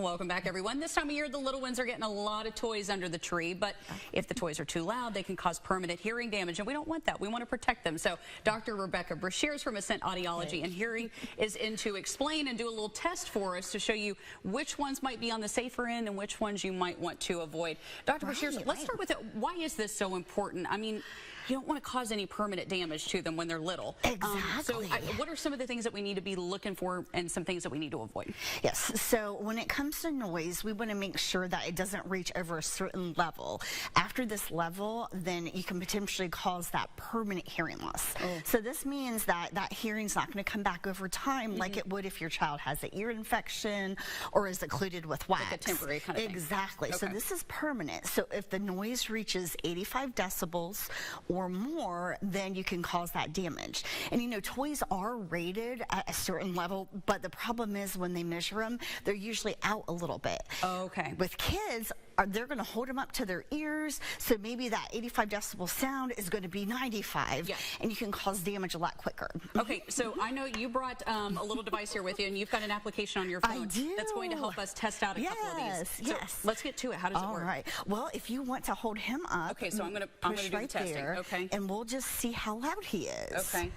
Welcome back, everyone. This time of year, the little ones are getting a lot of toys under the tree, but if the toys are too loud, they can cause permanent hearing damage, and we don't want that. We want to protect them. So Dr. Rebecca Brashears from Ascent Audiology and Hearing is in to explain and do a little test for us to show you which ones might be on the safer end and which ones you might want to avoid. Dr. Brashears, let's start with it. Why is this so important? I mean, you don't want to cause any permanent damage to them when they're little. Exactly. What are some of the things that we need to be looking for and some things that we need to avoid? Yes, so when it comes to noise, we want to make sure that it doesn't reach over a certain level. After this level, then you can potentially cause that permanent hearing loss. So this means that that hearing's not going to come back over time like it would if your child has an ear infection or is occluded with wax. Like a temporary kind of thing. Exactly. So this is permanent. So if the noise reaches 85 decibels or more, then you can cause that damage. And you know, toys are rated at a certain level, but the problem is when they measure them, they're usually out a little bit. Okay. With kids, they're going to hold them up to their ears, so maybe that 85 decibel sound is going to be 95, and you can cause damage a lot quicker. Okay, so I know you brought a little device here with you, and you've got an application on your phone. I do. That's going to help us test out a couple of these. So let's get to it. How does it work? All right. Well, if you want to hold him up, okay, so I'm going to do the testing. Okay. And we'll just see how loud he is. Okay.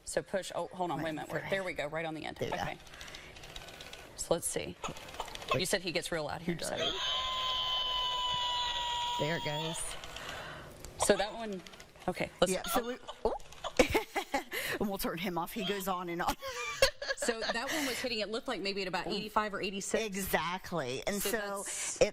So push. Oh, hold on. Wait a minute. There we go. Right on the end. Okay. So let's see. You said he gets real loud here. Just there it goes. So that one. Okay. Let's. Yeah. So and we'll turn him off. He goes on and on. So that one was hitting, it looked like maybe at about 85 or 86. Exactly. And so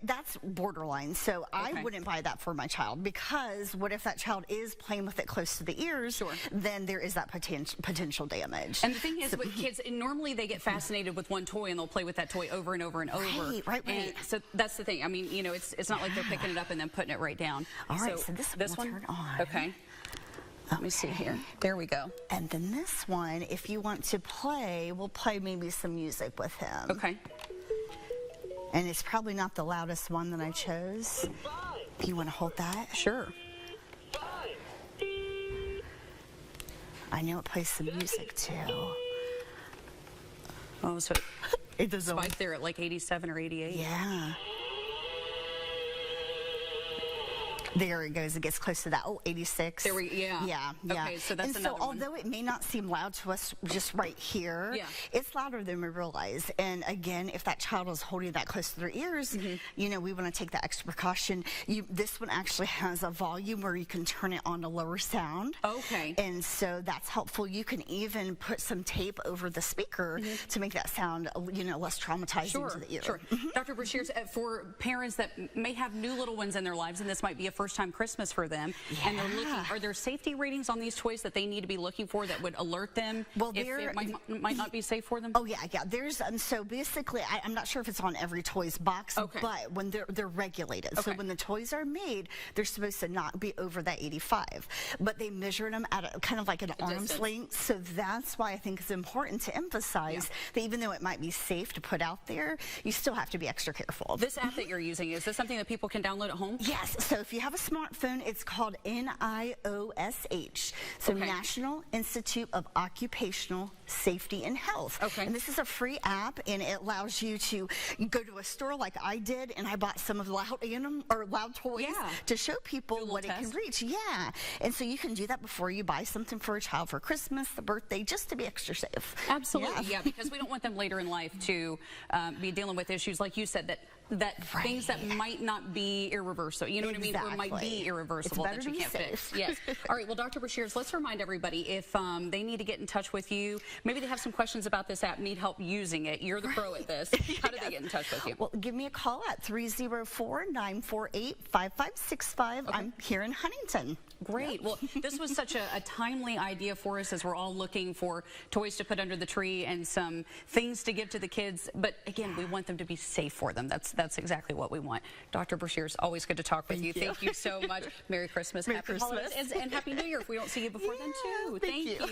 that's borderline. So I wouldn't buy that for my child, because what if that child is playing with it close to the ears? Then there is that potential damage. And the thing is, with kids, normally they get fascinated with one toy and they'll play with that toy over and over and over. Right. And so that's the thing. I mean, you know, it's not like they're picking it up and then putting it right down. All right, so this one turn on. Okay. Let me see here. There we go. And then this one, if you want to play, we'll play maybe some music with him. Okay. And it's probably not the loudest one that I chose. If you want to hold that? Sure. I know it plays some music too. Oh, so it does spike there at like 87 or 88. Yeah. There it goes. It gets close to that. Oh, 86. There we, yeah. Okay, so that's another one. Although it may not seem loud to us just right here, it's louder than we realize. And again, if that child is holding that close to their ears, you know, we want to take that extra precaution. This one actually has a volume where you can turn it on to lower sound. Okay. And so that's helpful. You can even put some tape over the speaker to make that sound, you know, less traumatizing to the ear. Sure. Dr. Brashears, for parents that may have new little ones in their lives, and this might be a first-time Christmas for them, and they're looking, are there safety ratings on these toys that they need to be looking for that would alert them if it might not be safe for them? Oh yeah. There's so basically, I'm not sure if it's on every toy's box, but when they're regulated. So when the toys are made, they're supposed to not be over that 85, but they measure them at kind of like an arm's length. So that's why I think it's important to emphasize that even though it might be safe to put out there, you still have to be extra careful. This app that you're using, is this something that people can download at home? Yes. So if you have a smartphone, it's called NIOSH, so National Institute of Occupational Safety and Health. And this is a free app, and it allows you to go to a store like I did, and I bought some of the loud toys to show people what it can reach. And so you can do that before you buy something for a child for Christmas, the birthday, just to be extra safe. Absolutely, because we don't want them later in life to be dealing with issues like you said, that things that might not be irreversible, you know what I mean, or might be irreversible that you can't fix. Yes. All right, well, Dr. Brashears, let's remind everybody, if they need to get in touch with you, maybe they have some questions about this app, need help using it, you're the pro at this, how do they get in touch with you? Well, give me a call at 304-948-5565. I'm here in Huntington. Great. Well, this was such a timely idea for us as we're all looking for toys to put under the tree and some things to give to the kids. But again, we want them to be safe for them. That's exactly what we want. Dr. Brashears, always good to talk with you. Thank you so much. Merry Christmas, Happy Holidays, and Happy New Year if we don't see you before then too. Thank you.